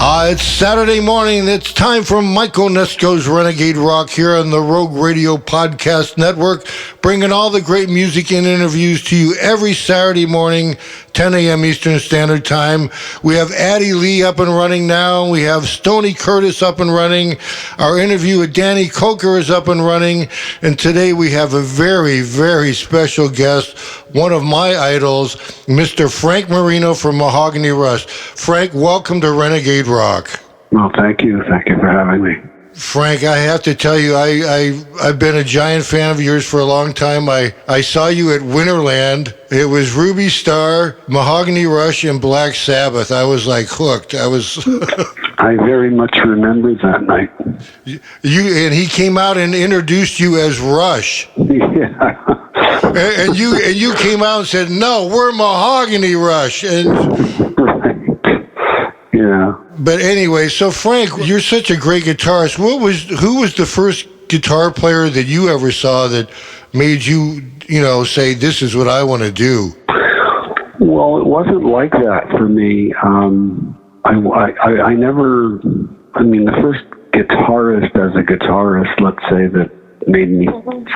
It's Saturday morning. It's time for Mike Onesko's Renegade Rock here on the Rogue Radio Podcast Network, bringing all the great music and interviews to you every Saturday morning, 10 a.m. Eastern Standard Time. We have Addie Lee up and running now. We have Stoney Curtis up and running. Our interview with Danny Coker is up and running. And today we have a very, very special guest, one of my idols, Mr. Frank Marino from Mahogany Rush. Frank, welcome to Renegade Rock. Well, thank you. Thank you for having me. Frank, I have to tell you, I've been a giant fan of yours for a long time. I saw you at Winterland. It was Ruby Star, Mahogany Rush, and Black Sabbath. I was like hooked. I very much remember that night. And he came out and introduced you as Rush. Yeah. And you came out and said, "No, we're Mahogany Rush." And Right. Yeah. But anyway, so Frank, you're such a great guitarist. Who was the first guitar player that you ever saw that made you, say, "This is what I want to do"? Well, it wasn't like that for me. I never. I mean, the first guitarist as a guitarist, let's say, that made me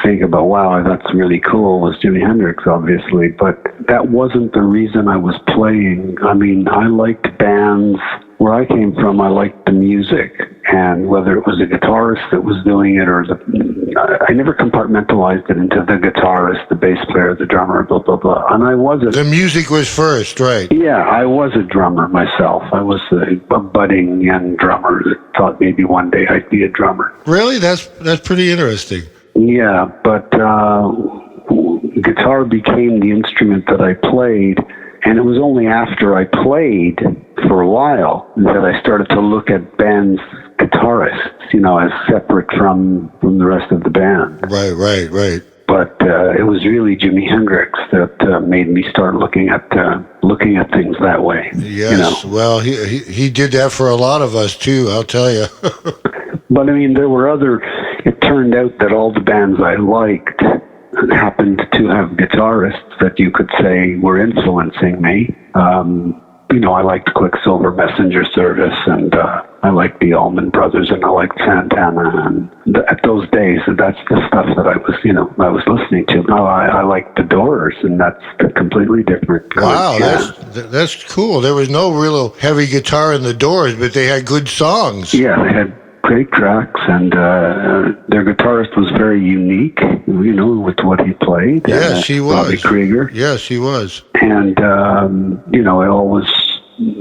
think about, wow, that's really cool, was Jimi Hendrix, obviously. But that wasn't the reason I was playing. I mean, I liked bands. Where I came from, I liked the music. And whether it was a guitarist that was doing it or I never compartmentalized it into the guitarist, the bass player, the drummer, blah, blah, blah. And I wasn't. The music was first, right? Yeah, I was a drummer myself. I was a budding young drummer that thought maybe one day I'd be a drummer. Really? That's pretty interesting. Yeah, but guitar became the instrument that I played, and it was only after I played for a while that I started to look at bands' guitarists, as separate from the rest of the band. Right. But it was really Jimi Hendrix that made me start looking at things that way. Yes, well, he did that for a lot of us too, I'll tell you. But I mean, there were it turned out that all the bands I liked happened to have guitarists that you could say were influencing me. I liked Quicksilver Messenger Service, and I liked the Allman Brothers, and I liked Santana. And at those days, that's the stuff that I was listening to. Now I like the Doors, and that's completely different. Wow, that's cool. There was no real heavy guitar in the Doors, but they had good songs. Yeah, they had great tracks, and their guitarist was very unique, with what he played. Yes, he was. Bobby Krieger. Yes, he was. And,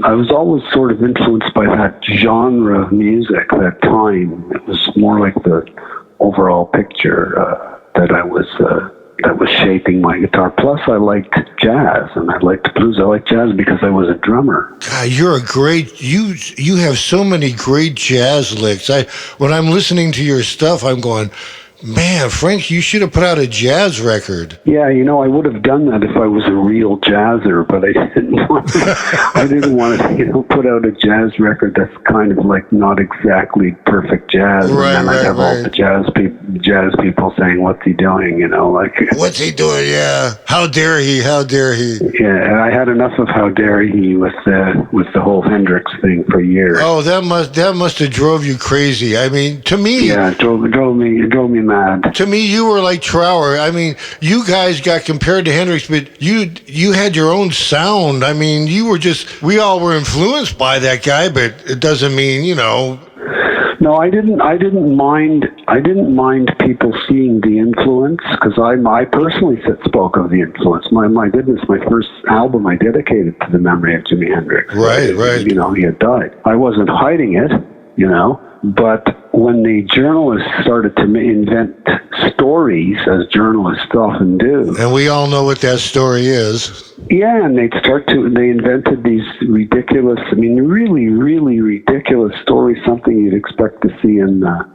I was always sort of influenced by that genre of music, that time. It was more like the overall picture that was shaping my guitar. Plus, I liked jazz, and I liked blues. I liked jazz because I was a drummer. God, you're you have so many great jazz licks. When I'm listening to your stuff, I'm going, man, Frank, you should have put out a jazz record. Yeah, I would have done that if I was a real jazzer, but I didn't want to, put out a jazz record that's kind of like not exactly perfect jazz. Right, and then I'd have all the jazz people saying, "What's he doing?" What's he doing? Yeah. How dare he? How dare he? Yeah, and I had enough of how dare he with the whole Hendrix thing for years. Oh, that must have drove you crazy. I mean, to me, yeah, it drove me mad. To me, you were like Trower. I mean, you guys got compared to Hendrix, but you had your own sound. I mean, we all were influenced by that guy, but it doesn't mean, No, I didn't mind people seeing the influence, because I personally spoke of the influence. My goodness, my first album I dedicated to the memory of Jimi Hendrix. Right. He had died. I wasn't hiding it, but when the journalists started to invent stories, as journalists often do. And we all know what that story is. Yeah, and they invented these ridiculous, really, really ridiculous stories, something you'd expect to see in a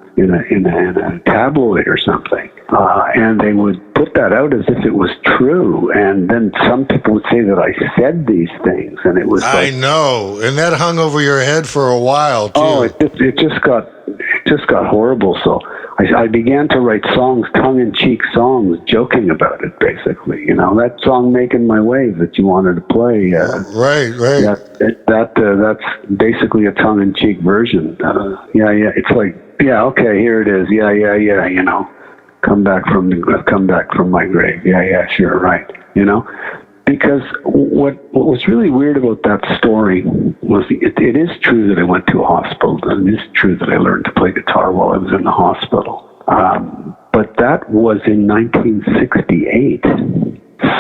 tabloid or something. And they would put that out as if it was true. And then some people would say that I said these things, and it was I know. And that hung over your head for a while, too. Oh, it just got horrible. So I began to write songs, tongue-in-cheek songs, joking about it, basically. That song "Making My Way" that you wanted to play. Right. That's basically a tongue-in-cheek version. It's like, okay, here it is. Come back from my grave. Sure, right. Because what was really weird about that story was it is true that I went to a hospital, and it is true that I learned to play guitar while I was in the hospital. But that was in 1968.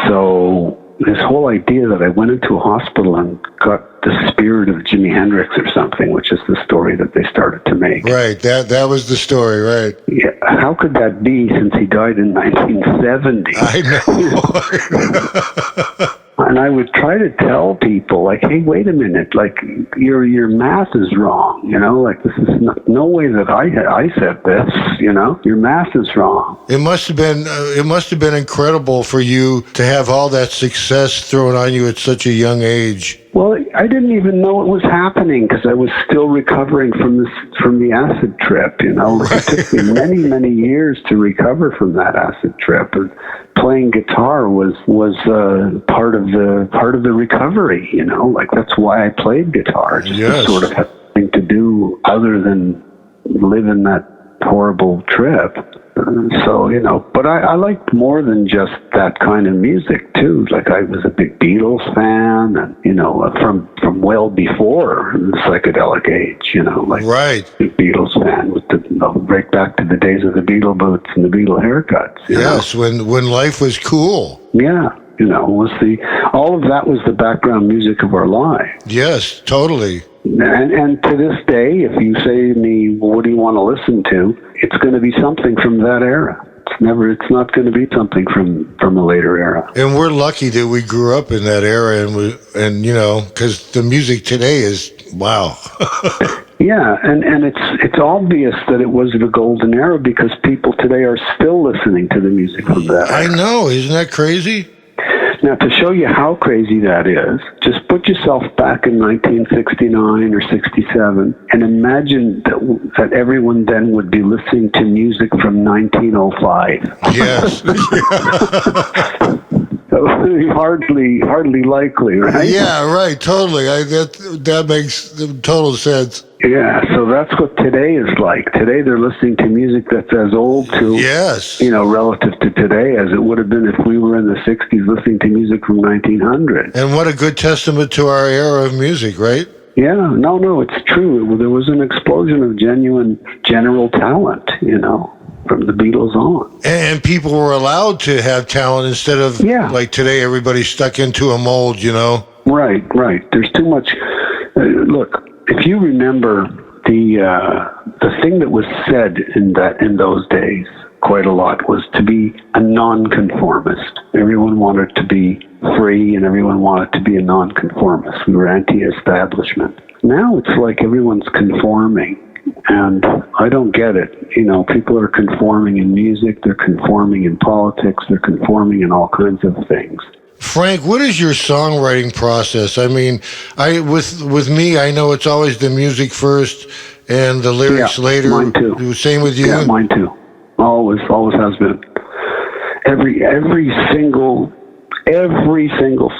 So this whole idea that I went into a hospital and got the spirit of Jimi Hendrix or something, which is the story that they started to make. Right, that was the story, right? Yeah, how could that be since he died in 1970? I know. And I would try to tell people, like, hey, wait a minute, like, your math is wrong, like, this is no way that I said this, your math is wrong. It must have been incredible for you to have all that success thrown on you at such a young age. Well, I didn't even know it was happening because I was still recovering from the acid trip. Right. It took me many, many years to recover from that acid trip. And playing guitar was part of the recovery. Like, that's why I played guitar. Just to sort of have something to do other than live in that horrible trip. So, but I liked more than just that kind of music, too. Like, I was a big Beatles fan, and, from well before the psychedelic age, like, right. Big Beatles fan, with right back to the days of the Beatle boots and the Beatle haircuts. Yes, when life was cool. Yeah. All of that was the background music of our lives. Yes, totally. And to this day, if you say to me, well, what do you want to listen to? It's going to be something from that era. It's not going to be something from a later era. And we're lucky that we grew up in that era, and because the music today is wow. Yeah, and it's obvious that it was the golden era because people today are still listening to the music from that era. I know, isn't that crazy? Now, to show you how crazy that is, just put yourself back in 1969 or 67 and imagine that everyone then would be listening to music from 1905. Yes. Hardly likely, right? Yeah, right, totally. That makes total sense. Yeah, so that's what today is like. Today they're listening to music that's as old to, yes, relative to today as it would have been if we were in the 60s listening to music from 1900. And what a good testament to our era of music, right? Yeah, no, it's true. There was an explosion of genuine general talent, from the Beatles on. And people were allowed to have talent instead of, like today, everybody's stuck into a mold, Right. There's too much. Look, if you remember the thing that was said in those days quite a lot was to be a nonconformist. Everyone wanted to be free and everyone wanted to be a nonconformist. We were anti-establishment. Now it's like everyone's conforming. And I don't get it. People are conforming in music, they're conforming in politics, they're conforming in all kinds of things. Frank, what is your songwriting process? I mean, with me, I know it's always the music first and the lyrics later. Mine too. Same with you? Yeah, mine too. Always has been. Every single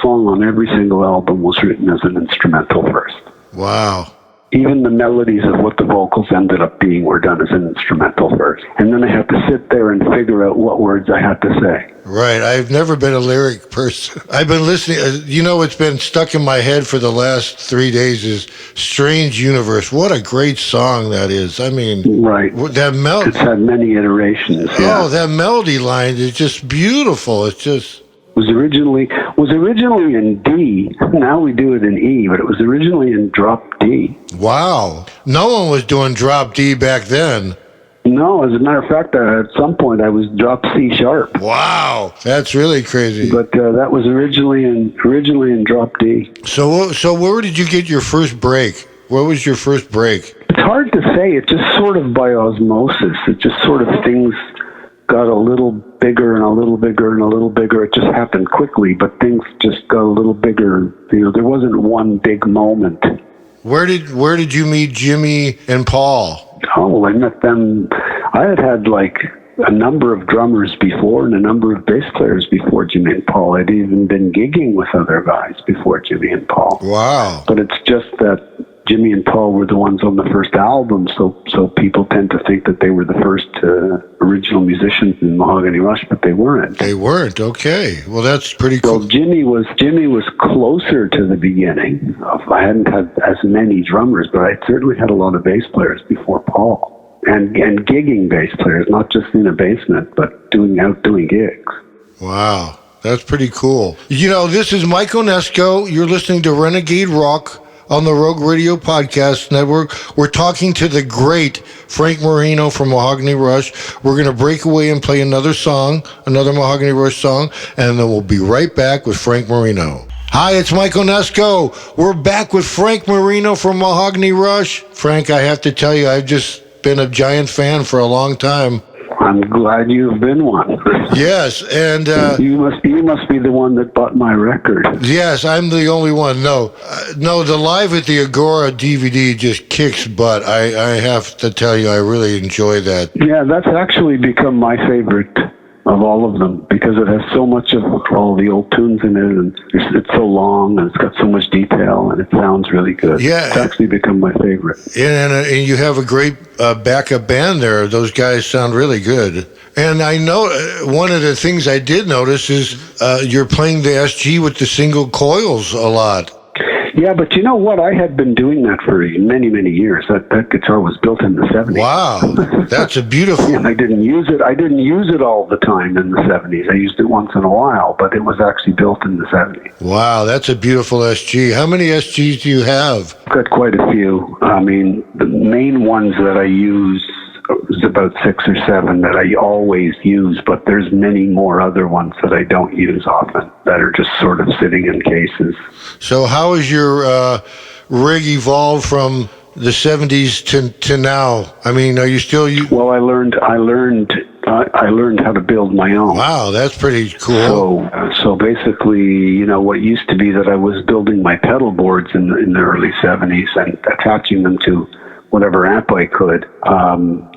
song on every single album was written as an instrumental first. Wow. Even the melodies of what the vocals ended up being were done as an instrumental first. And then I had to sit there and figure out what words I had to say. Right. I've never been a lyric person. I've been listening. It's been stuck in my head for the last 3 days is Strange Universe. What a great song that is. I mean, right. That It's had many iterations. Yeah. Oh, that melody line is just beautiful. It's just... was originally in D. Now we do it in E, but it was originally in drop D. Wow. No one was doing drop D back then. No, as a matter of fact, at some point I was drop C sharp. Wow, that's really crazy. But that was originally in drop D. So where did you get your first break? What was your first break? It's hard to say. It just sort of by osmosis. It just sort of things got a little bigger and a little bigger and a little bigger. It just happened quickly, but things just got a little bigger. There wasn't one big moment. Where did you meet Jimmy and Paul? Oh, well, I met them. I had like a number of drummers before and a number of bass players before Jimmy and Paul. I'd even been gigging with other guys before Jimmy and Paul. Wow. But it's just that Jimmy and Paul were the ones on the first album, so people tend to think that they were the first original musicians in Mahogany Rush, but they weren't. They weren't. Okay. Well, that's pretty cool. Well, Jimmy was closer to the beginning. I hadn't had as many drummers, but I certainly had a lot of bass players before Paul. And gigging bass players, not just in a basement, but doing gigs. Wow, that's pretty cool. You know, this is Mike Onesko. You're listening to Renegade Rock on the Rogue Radio Podcast Network. We're talking to the great Frank Marino from Mahogany Rush. We're going to break away and play another song, another Mahogany Rush song, and then we'll be right back with Frank Marino. Hi, it's Mike Onesko. We're back with Frank Marino from Mahogany Rush. Frank, I have to tell you, I've just been a giant fan for a long time. I'm glad you've been one. Yes, and you must be the one that bought my record. Yes, I'm the only one. No, the Live at the Agora DVD just kicks butt. I have to tell you, I really enjoy that. Yeah, that's actually become my favorite of all of them because it has so much of all the old tunes in it, and it's so long, and it's got so much detail, and it sounds really good. Yeah, it's actually become my favorite. And you have a great backup band there. Those guys sound really good. And I know one of the things I did notice is you're playing the SG with the single coils a lot. Yeah, but you know what? I had been doing that for many, many years. That guitar was built in the 70s. Wow, that's a beautiful... And I didn't use it all the time in the 70s. I used it once in a while, but it was actually built in the 70s. Wow, that's a beautiful SG. How many SGs do you have? I've got quite a few. I mean, the main ones that I use is about 6 or 7 that I always use, but there's many more other ones that I don't use often that are just sort of sitting in cases. So how has your rig evolved from the 70s to now? I mean, are you still... Well, I learned how to build my own. Wow, that's pretty cool. So basically, you know, what used to be that I was building my pedal boards in the early 70s and attaching them to whatever amp I could,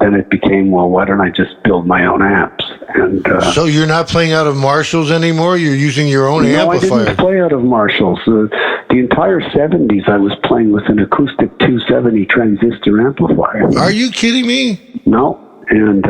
then it became, well, why don't I just build my own amps? And so you're not playing out of Marshalls anymore? You're using your own amplifier? No, I didn't play out of Marshalls. The entire 70s, I was playing with an acoustic 270 transistor amplifier. Are you kidding me? No. And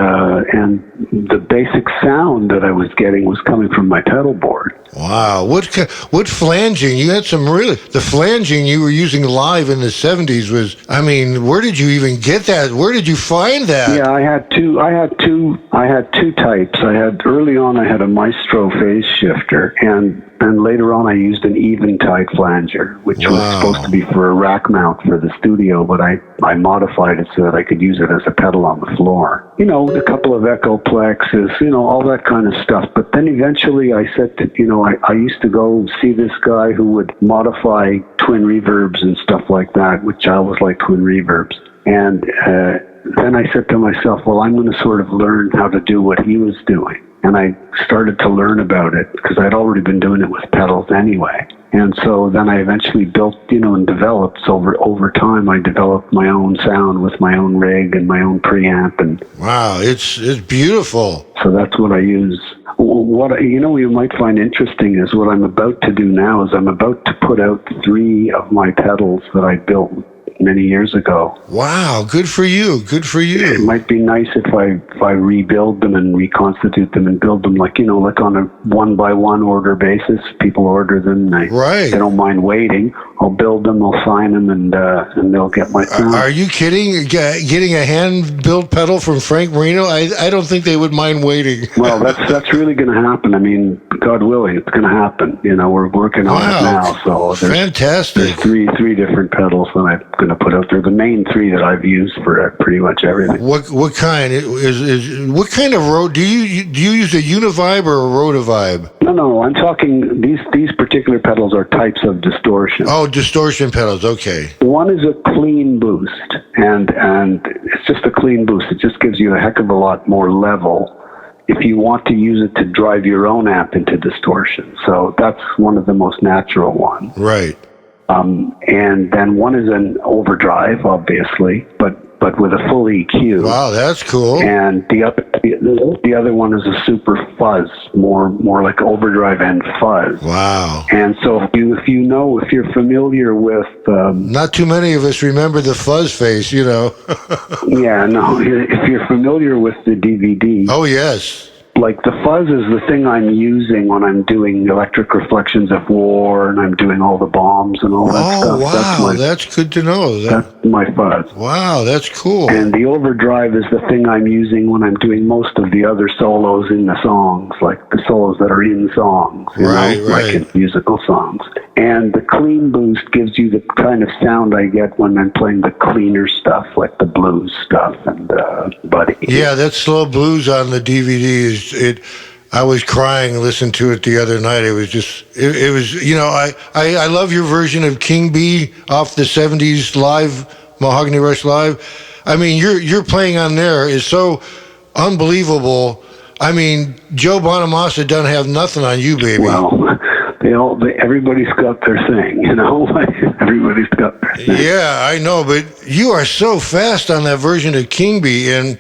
the basic sound that I was getting was coming from my pedal board. Wow. What flanging? You had some really... The flanging you were using live in the 70s was... I mean, where did you even get that? Where did you find that? Yeah, I had two types. Early on, I had a Maestro phase shifter, and later on I used an Eventide flanger, which was supposed to be for a rack mount for the studio, but I modified it so that I could use it as a pedal on the floor. You know, a couple of echo plexes, you know, all that kind of stuff. But then eventually I said that, you know, I used to go see this guy who would modify twin reverbs and stuff like that, which I always like twin reverbs. And then I said to myself, well, I'm going to sort of learn how to do what he was doing. And I started to learn about it because I'd already been doing it with pedals anyway. And so then I eventually built, you know, and developed. So over time, I developed my own sound with my own rig and my own preamp. And wow, it's beautiful. So that's what I use. What you might find interesting is what I'm about to do now is I'm about to put out 3 of my pedals that I built many years ago. Wow, good for you. Good for you. It might be nice if I rebuild them and reconstitute them and build them like on a 1-by-1 order basis. People order them. They don't mind waiting. I'll build them, I'll sign them, and they'll get my sound. Are you kidding? Getting a hand-built pedal from Frank Marino? I don't think they would mind waiting. Well, that's really going to happen. I mean, God willing, it's going to happen. You know, we're working on it now. So there's, fantastic. There's three different pedals that I'm going to put out there. The main 3 that I've used for pretty much everything. What kind what kind of road do you use? A Univibe or a Rotovibe? No. I'm talking these particular pedals are types of distortion. Oh, distortion pedals. Okay. One is a clean boost, and it's just a clean boost. It just gives you a heck of a lot more level if you want to use it to drive your own amp into distortion. So that's one of the most natural ones. Right. And then one is an overdrive, obviously, but but with a full EQ. Wow, that's cool. And the other one is a super fuzz, more like overdrive and fuzz. Wow. And so if you're familiar with not too many of us remember the fuzz face, you know. yeah, no, if you're familiar with the DVD. Oh yes. Like the fuzz is the thing I'm using when I'm doing Electric Reflections of War and I'm doing all the bombs and all that stuff. Oh, wow, that's good to know. That's my fuzz. Wow, that's cool. And the overdrive is the thing I'm using when I'm doing most of the other solos in the songs, like the solos that are in songs, right. like in musical songs. And the clean boost gives you the kind of sound I get when I'm playing the cleaner stuff, like the blues stuff and Buddy. Yeah, that slow blues on the DVD I was crying listening to it the other night. It was just, it was, you know, I love your version of King Bee off the 70s live, Mahogany Rush live. I mean, your playing on there is so unbelievable. I mean, Joe Bonamassa doesn't have nothing on you, baby. Well, everybody's got their thing, you know? Everybody's got their thing. Yeah, I know, but you are so fast on that version of King Bee, and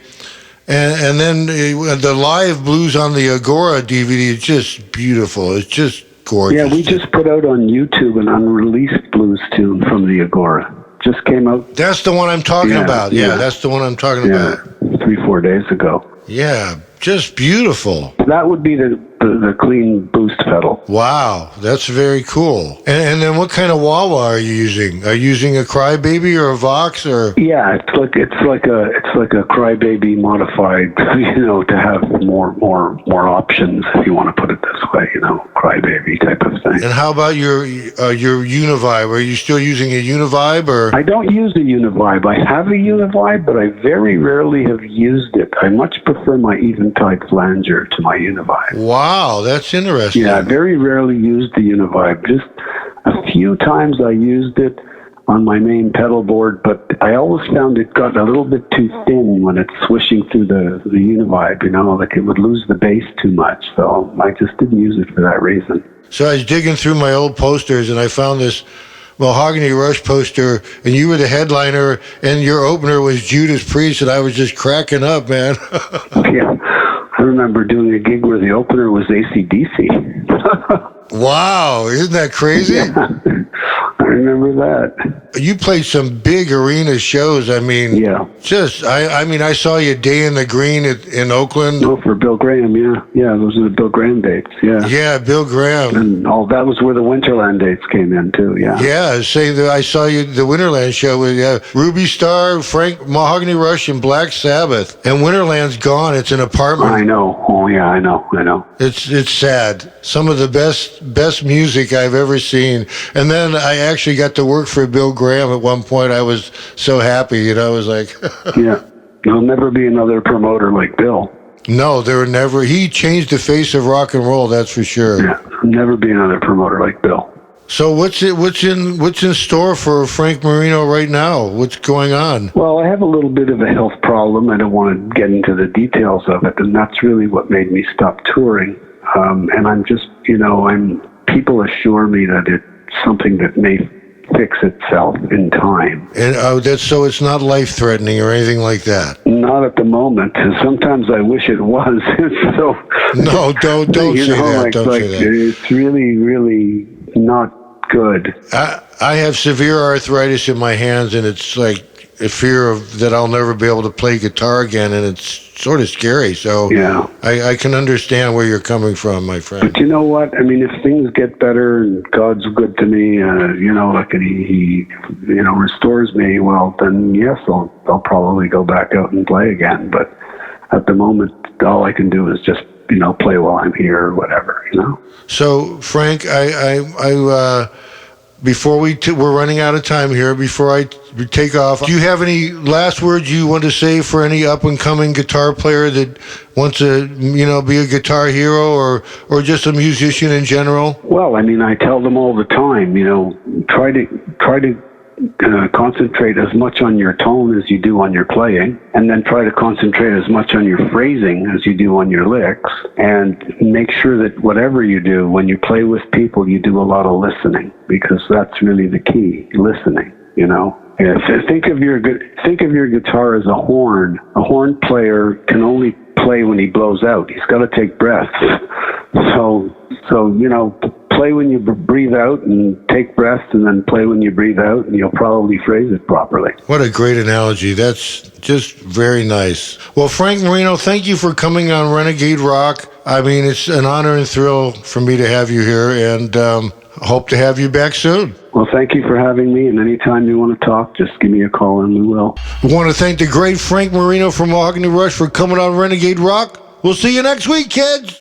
then the live blues on the Agora DVD is just beautiful. It's just gorgeous. Yeah, we just put out on YouTube an unreleased blues tune from the Agora. Just came out. That's the one I'm talking about. Yeah, that's the one I'm talking about. 3-4 days ago. Yeah, just beautiful. That would be the clean boost pedal. Wow, that's very cool. And then what kind of wah-wah are you using? Are you using a Crybaby or a Vox or? Yeah, it's like a Crybaby modified, you know, to have more options, if you want to put it this way, you know, Crybaby type of thing. And how about your Univibe? Are you still using a Univibe or? I don't use a Univibe. I have a Univibe, but I very rarely have used it. I much prefer my Eventide flanger to my Univibe. Wow, that's interesting. Yeah, I very rarely used the Univibe. Just a few times I used it on my main pedal board, but I always found it got a little bit too thin when it's swishing through the Univibe, you know, like it would lose the bass too much. So I just didn't use it for that reason. So I was digging through my old posters and I found this Mahogany Rush poster, and you were the headliner, and your opener was Judas Priest, and I was just cracking up, man. Yeah, I remember doing a gig where the opener was AC/DC. Wow, isn't that crazy? Yeah, I remember that. You played some big arena shows. I mean, yeah. I mean, I saw you Day in the Green in Oakland. Oh, for Bill Graham, yeah. Yeah, those are the Bill Graham dates, yeah. Yeah, Bill Graham. And all that was where the Winterland dates came in, too, yeah. Yeah, I saw you the Winterland show with Ruby Star, Frank Mahogany Rush, and Black Sabbath. And Winterland's gone. It's an apartment. I know. Oh, yeah, I know. It's sad. Some of the best music I've ever seen. And then I actually got to work for Bill Graham at one point. I was so happy, you know. I was like, yeah, there'll never be another promoter like Bill. No, there were never. He changed the face of rock and roll. That's for sure. Yeah, there'll never be another promoter like Bill. So what's in store for Frank Marino right now? What's going on? Well, I have a little bit of a health problem. I don't want to get into the details of it, and that's really what made me stop touring. And I'm just, you know, people assure me that it's something that may fix itself in time. And so it's not life-threatening or anything like that? Not at the moment. Sometimes I wish it was. So no, don't say that. Don't say that. It's really, really not good. I have severe arthritis in my hands, and it's like a fear of that I'll never be able to play guitar again, and it's sort of scary. So yeah, I can understand where you're coming from, my friend. But you know what? I mean, if things get better and God's good to me, you know, like he you know, restores me, well, then yes, I'll probably go back out and play again. But at the moment, all I can do is just, you know, play while I'm here or whatever, you know. So, Frank, I before we're running out of time here, before I take off, do you have any last words you want to say for any up-and-coming guitar player that wants to, you know, be a guitar hero or just a musician in general? Well, I mean, I tell them all the time, you know, try to concentrate as much on your tone as you do on your playing, and then try to concentrate as much on your phrasing as you do on your licks, and make sure that whatever you do, when you play with people, you do a lot of listening, because that's really the key, listening, you know. Yeah, so think of your guitar as a horn. A horn player can only play when he blows out. He's got to take breaths. So play when you breathe out and take breaths, and then play when you breathe out, and you'll probably phrase it properly. What a great analogy. That's just very nice. Well, Frank Marino, thank you for coming on Renegade Rock. I mean, it's an honor and thrill for me to have you here, and hope to have you back soon. Well, thank you for having me, and anytime you want to talk, just give me a call and we will. We want to thank the great Frank Marino from Mahogany Rush for coming on Renegade Rock. We'll see you next week, kids.